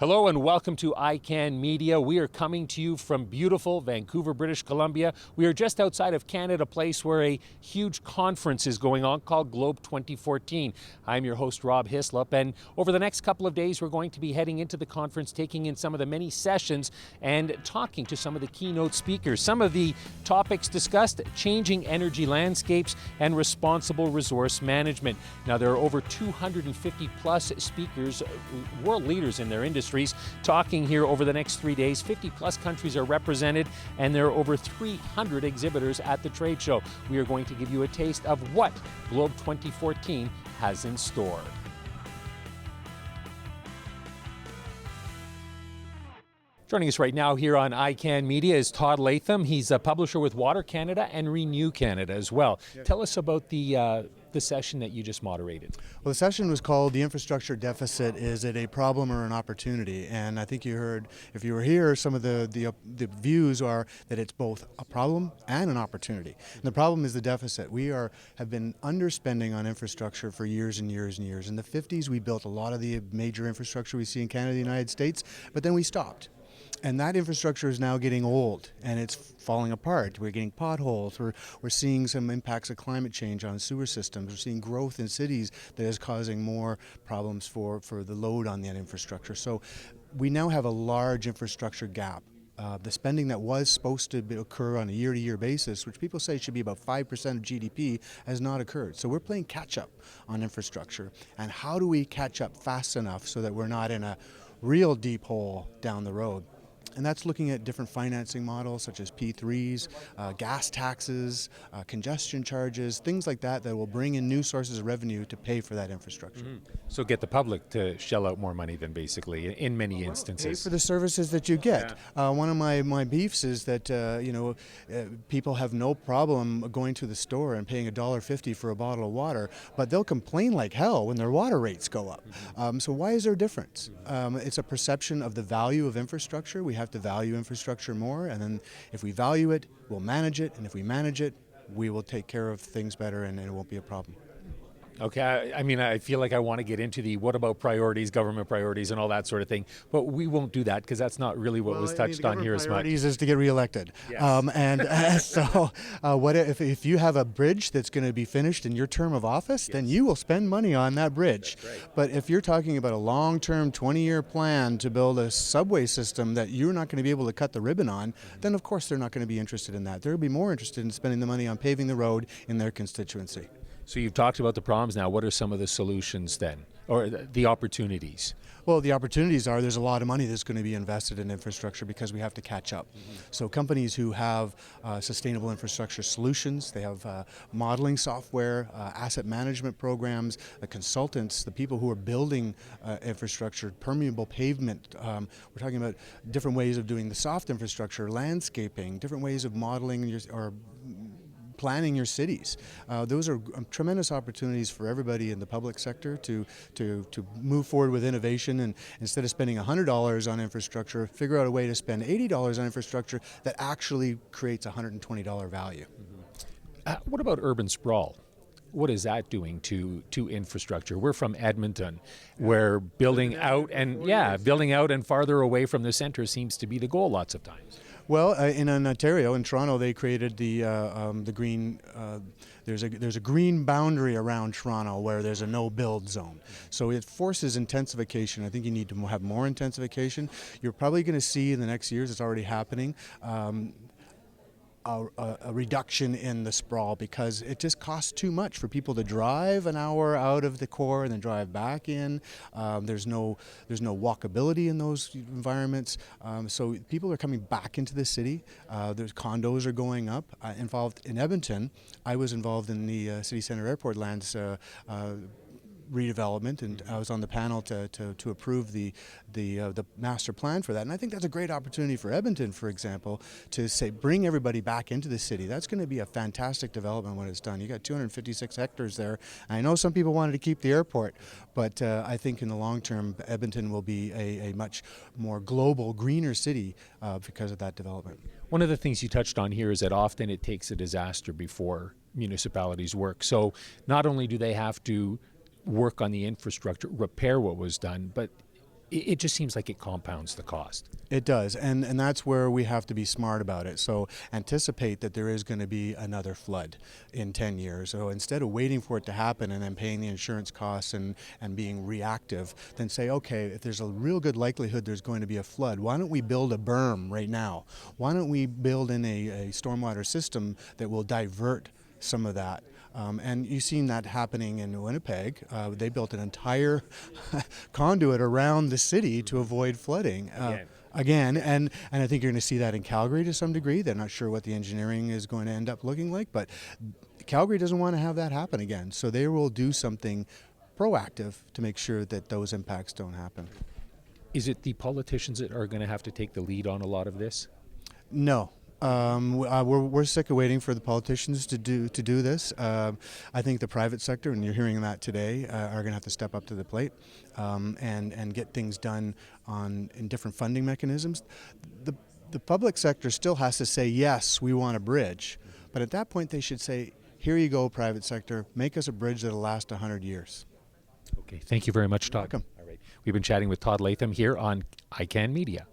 Hello and welcome to ICANN Media. We are coming to you from beautiful Vancouver, British Columbia. We are just outside of Canada Place where a huge conference is going on called Globe 2014. I'm your host, Rob Hislop, and over the next couple of days we're going to be heading into the conference, taking in some of the many sessions and talking to some of the keynote speakers. Some of the topics discussed: changing energy landscapes and responsible resource management. Now, there are over 250 plus speakers, world leaders in their industry, talking here over the next 3 days. 50 plus countries are represented, and there are over 300 exhibitors at the trade show. We are going to give you a taste of what Globe 2014 has in store. Joining us right now here on ICANN Media is Todd Latham. He's a publisher with Water Canada and Renew Canada as well. Yes. Tell us about the session that you just moderated. Well, the session was called "The Infrastructure Deficit, Is It a Problem or an Opportunity?" And I think you heard, if you were here, some of the views are that it's both a problem and an opportunity. And the problem is the deficit. We have been underspending on infrastructure for years and years and years. In the 50s, we built a lot of the major infrastructure we see in Canada and the United States, but then we stopped. And that infrastructure is now getting old and it's falling apart. We're getting potholes. We're seeing some impacts of climate change on sewer systems. We're seeing growth in cities that is causing more problems for the load on that infrastructure. So we now have a large infrastructure gap. The spending that was supposed to occur on a year-to-year basis, which people say should be about 5% of GDP, has not occurred. So we're playing catch-up on infrastructure. And how do we catch up fast enough so that we're not in a real deep hole down the road? And that's looking at different financing models such as P3s, gas taxes, congestion charges, things like that will bring in new sources of revenue to pay for that infrastructure. Mm-hmm. So get the public to shell out more money then, basically, in many instances. Pay for the services that you get. Yeah. One of my beefs is that people have no problem going to the store and paying $1.50 for a bottle of water, but they'll complain like hell when their water rates go up. Mm-hmm. So why is there a difference? Mm-hmm. It's a perception of the value of infrastructure. We have to value infrastructure more, and then if we value it, we'll manage it, and if we manage it, we will take care of things better and it won't be a problem. Okay, I mean, I feel like I want to get into the what about priorities, government priorities, and all that sort of thing, but we won't do that because that's not really what was touched on here as much. Priorities is to get reelected. Yes. So what if you have a bridge that's going to be finished in your term of office, yes, then you will spend money on that bridge. Right. But if you're talking about a long-term 20-year plan to build a subway system that you're not going to be able to cut the ribbon on, then of course they're not going to be interested in that. They'll be more interested in spending the money on paving the road in their constituency. So you've talked about the problems now. What are some of the solutions then, or the opportunities? Well, the opportunities are there's a lot of money that's going to be invested in infrastructure because we have to catch up. Mm-hmm. So companies who have sustainable infrastructure solutions, they have modeling software, asset management programs, the consultants, the people who are building infrastructure, permeable pavement. We're talking about different ways of doing the soft infrastructure, landscaping, different ways of modeling or planning your cities. Those are tremendous opportunities for everybody in the public sector to move forward with innovation, and instead of spending $100 on infrastructure, figure out a way to spend $80 on infrastructure that actually creates $120 value. Mm-hmm. What about urban sprawl? What is that doing to infrastructure? We're from Edmonton, where building out and farther away from the center seems to be the goal lots of times. Well, in Ontario, in Toronto, they created the green. There's a green boundary around Toronto where there's a no-build zone. So it forces intensification. I think you need to have more intensification. You're probably going to see in the next years, it's already happening, a reduction in the sprawl because it just costs too much for people to drive an hour out of the core and then drive back in. There's no walkability in those environments. So people are coming back into the city. There's condos are going up. Involved in Edmonton, I was involved in the city center airport lands redevelopment, and I was on the panel to approve the master plan for that. And I think that's a great opportunity for Edmonton, for example, to say bring everybody back into the city. That's going to be a fantastic development when it's done. You got 256 hectares there. I know some people wanted to keep the airport, but I think in the long term, Edmonton will be a much more global, greener city because of that development. One of the things you touched on here is that often it takes a disaster before municipalities work. So not only do they have to work on the infrastructure, repair what was done, but It just seems like it compounds the cost. It does, and that's where we have to be smart about it. So anticipate that there is going to be another flood in 10 years. So instead of waiting for it to happen and then paying the insurance costs and being reactive, then say, okay, if there's a real good likelihood there's going to be a flood, why don't we build a berm right now? Why don't we build in a stormwater system that will divert some of that? And you've seen that happening in Winnipeg. They built an entire conduit around the city to avoid flooding. Again, and I think you're going to see that in Calgary to some degree. They're not sure what the engineering is going to end up looking like, but Calgary doesn't want to have that happen again. So they will do something proactive to make sure that those impacts don't happen. Is it the politicians that are going to have to take the lead on a lot of this? No. We're sick of waiting for the politicians to do this. I think the private sector, and you're hearing that today, are going to have to step up to the plate and get things done in different funding mechanisms. The public sector still has to say, yes, we want a bridge, but at that point they should say, here you go, private sector, make us a bridge that'll last 100 years. Okay, thank you very much, Todd. Welcome. All right, we've been chatting with Todd Latham here on ICANN Media.